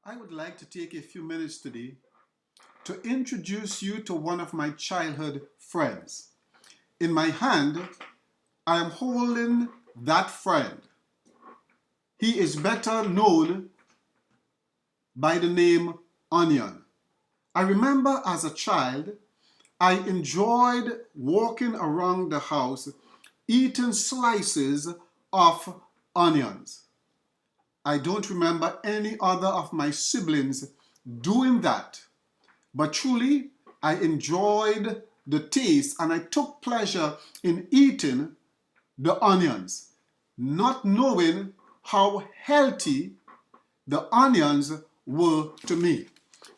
I would like to take a few minutes today to introduce you to one of my childhood friends. In my hand, I am holding that friend. He is better known by the name Onion. I remember as a child, I enjoyed walking around the house eating slices of onions. I don't remember any other of my siblings doing that. But truly, I enjoyed the taste and I took pleasure in eating the onions, not knowing how healthy the onions were to me.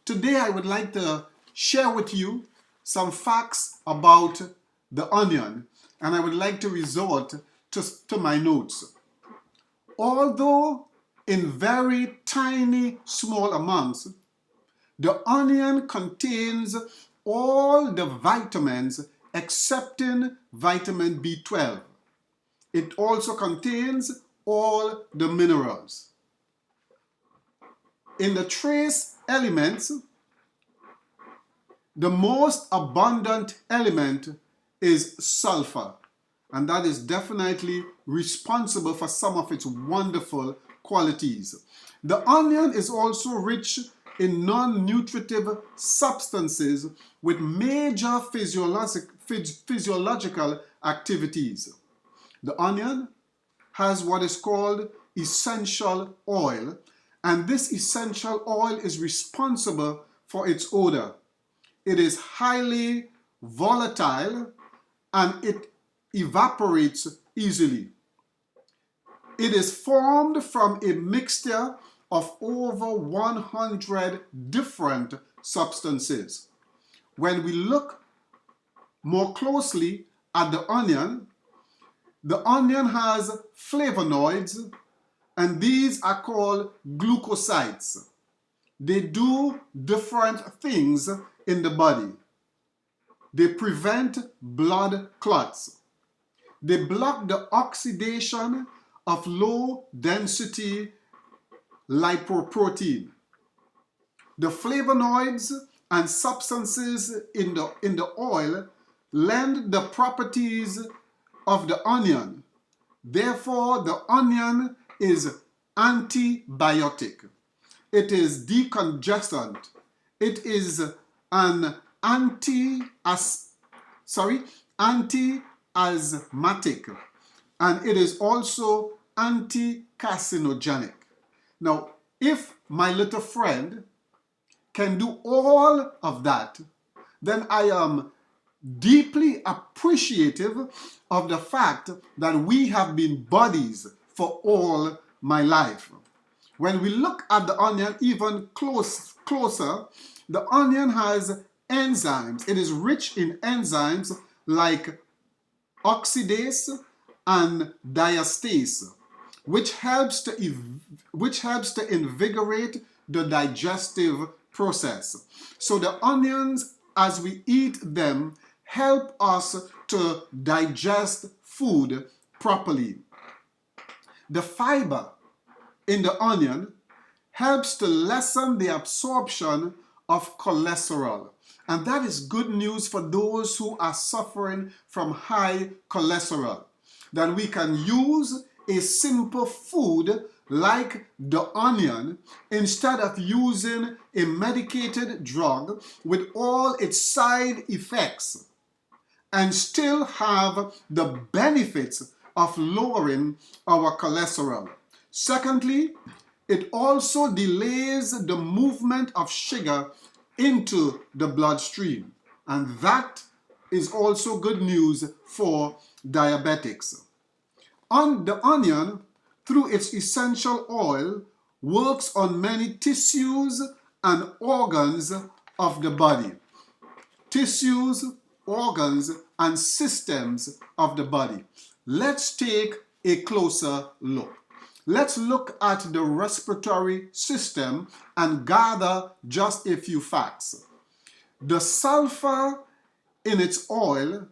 Today, I would like to share with you some facts about the onion, and I would like to resort to my notes. Although in very tiny, small amounts, the onion contains all the vitamins excepting vitamin B12. It also contains all the minerals. In the trace elements, the most abundant element is sulfur, and that is definitely responsible for some of its wonderful qualities. The onion is also rich in non-nutritive substances with major physiological activities. The onion has what is called essential oil, and this essential oil is responsible for its odor. It is highly volatile and it evaporates easily. It is formed from a mixture of over 100 different substances. When we look more closely at the onion has flavonoids, and these are called glucosides. They do different things in the body. They prevent blood clots. They block the oxidation of low density lipoprotein. The flavonoids and substances in the oil lend the properties of the onion. Therefore, the onion is antibiotic. It is decongestant. It is an anti-asthmatic, and it is also anti-carcinogenic. Now, if my little friend can do all of that, then I am deeply appreciative of the fact that we have been buddies for all my life. When we look at the onion even closer, the onion has enzymes. It is rich in enzymes like oxidase and diastase, which helps to invigorate the digestive process. So the onions, as we eat them, help us to digest food properly. The fiber in the onion helps to lessen the absorption of cholesterol. And that is good news for those who are suffering from high cholesterol. That we can use a simple food like the onion instead of using a medicated drug with all its side effects and still have the benefits of lowering our cholesterol. Secondly, it also delays the movement of sugar into the bloodstream, and that is also good news for diabetics. The onion, through its essential oil, works on many tissues and organs of the body. Tissues, organs, and systems of the body. Let's take a closer look. Let's look at the respiratory system and gather just a few facts. The sulfur in its oil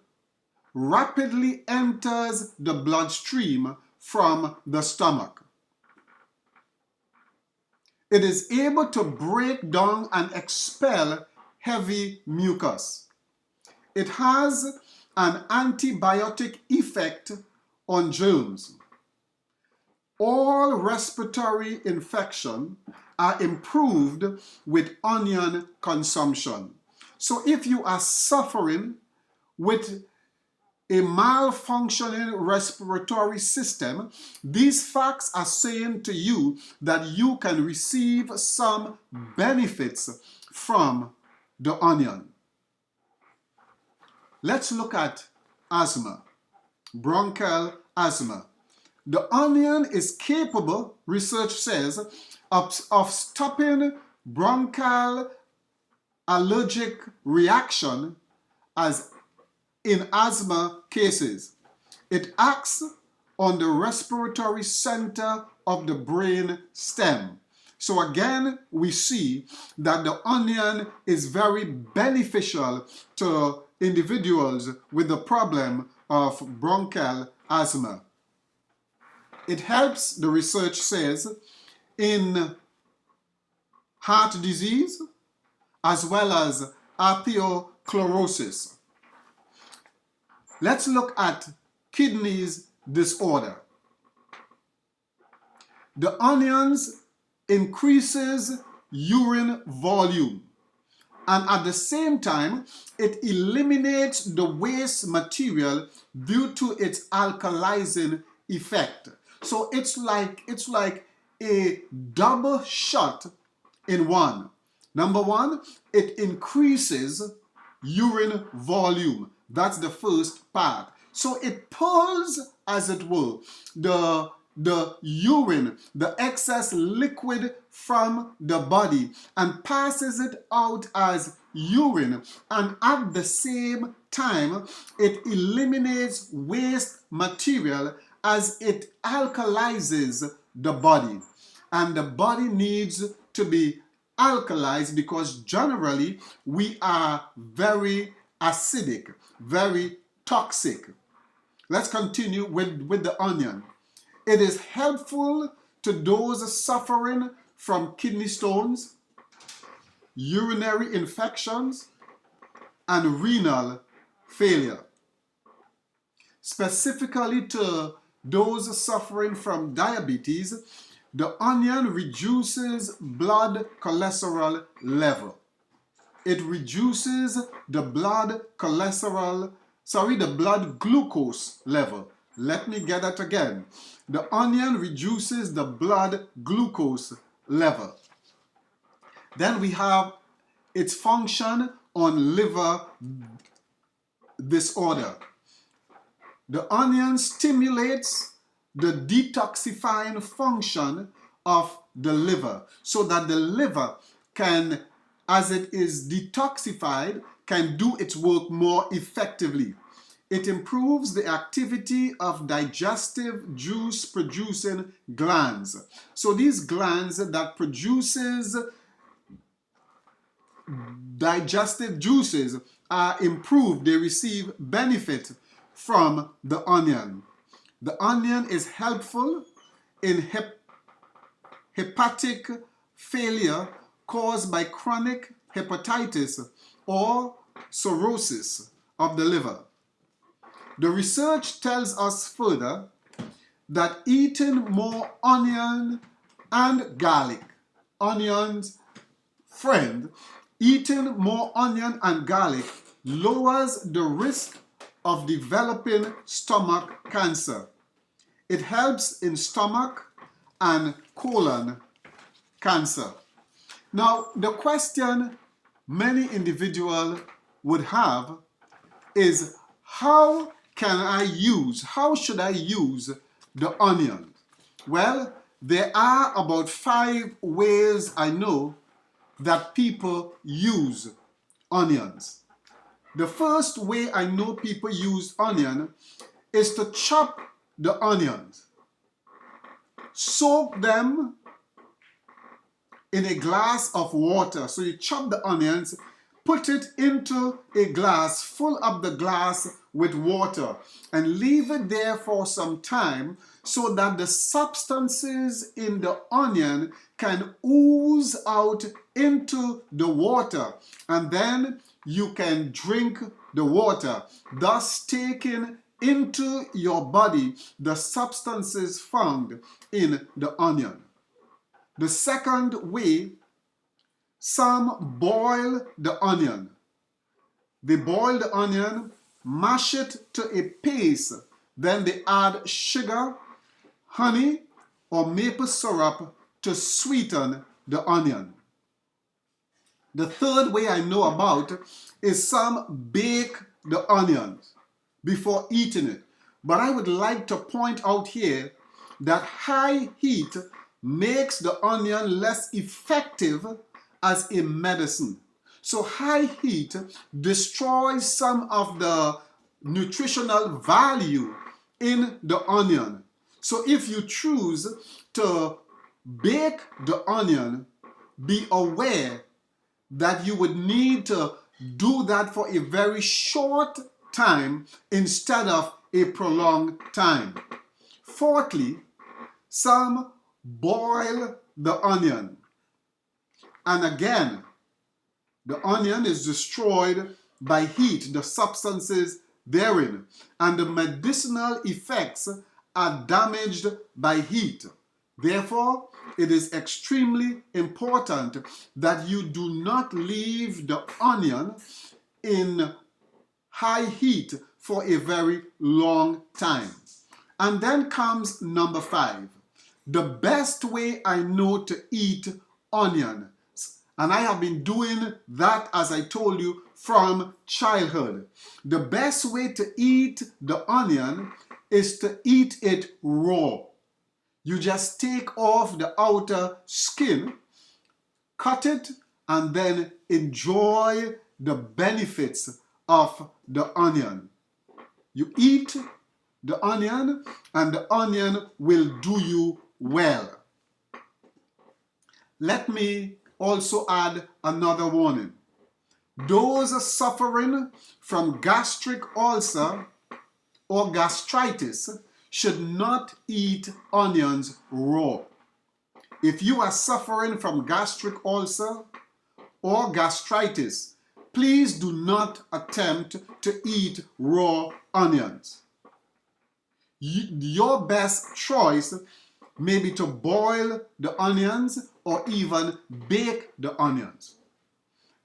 rapidly enters the bloodstream from the stomach. It is able to break down and expel heavy mucus. It has an antibiotic effect on germs. All respiratory infections are improved with onion consumption. So if you are suffering with a malfunctioning respiratory system, these facts are saying to you that you can receive some benefits from the onion. Let's look at asthma, bronchial asthma. The onion is capable, research says, of stopping bronchial allergic reaction as in asthma cases. It acts on the respiratory center of the brain stem. So again, we see that the onion is very beneficial to individuals with the problem of bronchial asthma. It helps, the research says, in heart disease as well as atherosclerosis. Let's look at kidneys disorder. The onions increases urine volume, and at the same time it eliminates the waste material due to its alkalizing effect. So it's like a double shot in one. Number one, it increases urine volume. That's the first part. So it pulls, as it were, the urine, the excess liquid from the body and passes it out as urine. And at the same time, it eliminates waste material as it alkalizes the body. And the body needs to be alkalized because generally we are very acidic, very toxic. Let's continue with the onion. It is helpful to those suffering from kidney stones, urinary infections, and renal failure. Specifically to those suffering from diabetes, the onion reduces blood cholesterol level. It reduces the blood glucose level. Let me get that again. The onion reduces the blood glucose level. Then we have its function on liver disorder. The onion stimulates the detoxifying function of the liver so that the liver can, as it is detoxified, can do its work more effectively. It improves the activity of digestive juice producing glands. So these glands that produces digestive juices are improved. They receive benefit from the onion. The onion is helpful in hepatic failure caused by chronic hepatitis or cirrhosis of the liver. The research tells us further that eating more onion and garlic, onion's friend, eating more onion and garlic lowers the risk of developing stomach cancer. It helps in stomach and colon cancer. Now, the question many individuals would have is, how should I use the onion? Well, there are about 5 ways I know that people use onions. The first way I know people use onion is to chop the onions, soak them in a glass of water. So you chop the onions, put it into a glass, fill up the glass with water and leave it there for some time so that the substances in the onion can ooze out into the water, and then you can drink the water, thus taking into your body the substances found in the onion. The second way, some boil the onion. They boil the onion, mash it to a paste, then they add sugar, honey, or maple syrup to sweeten the onion. The third way I know about is some bake the onions before eating it. But I would like to point out here that high heat makes the onion less effective as a medicine. So high heat destroys some of the nutritional value in the onion. So if you choose to bake the onion, be aware that you would need to do that for a very short time instead of a prolonged time. Fourthly, some boil the onion. And again, the onion is destroyed by heat, the substances therein, and the medicinal effects are damaged by heat. Therefore, it is extremely important that you do not leave the onion in high heat for a very long time. And then comes number 5. The best way I know to eat onion, and I have been doing that, as I told you, from childhood. The best way to eat the onion is to eat it raw. You just take off the outer skin, cut it, and then enjoy the benefits of the onion. You eat the onion, and the onion will do you well. Let me also add another warning. Those suffering from gastric ulcer or gastritis should not eat onions raw. If you are suffering from gastric ulcer or gastritis, please do not attempt to eat raw onions. Your best choice may be to boil the onions or even bake the onions.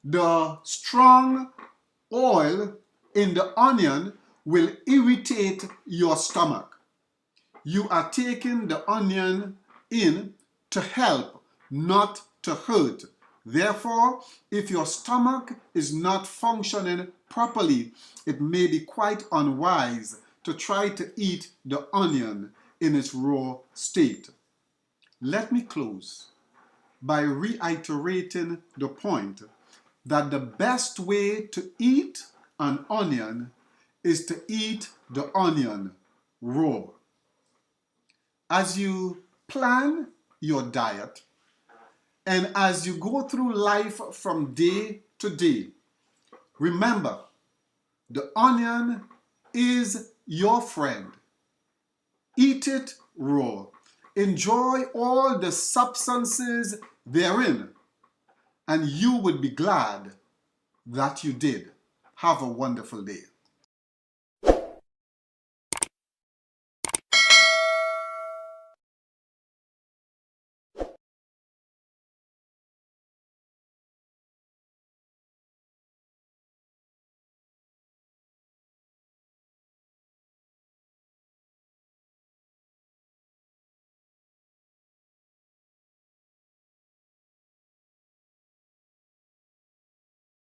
The strong oil in the onion will irritate your stomach. You are taking the onion in to help, not to hurt. Therefore, if your stomach is not functioning properly, it may be quite unwise to try to eat the onion in its raw state. Let me close by reiterating the point that the best way to eat an onion is to eat the onion raw. As you plan your diet and as you go through life from day to day, remember, the onion is your friend. Eat it raw. Enjoy all the substances therein, and you would be glad that you did. Have a wonderful day.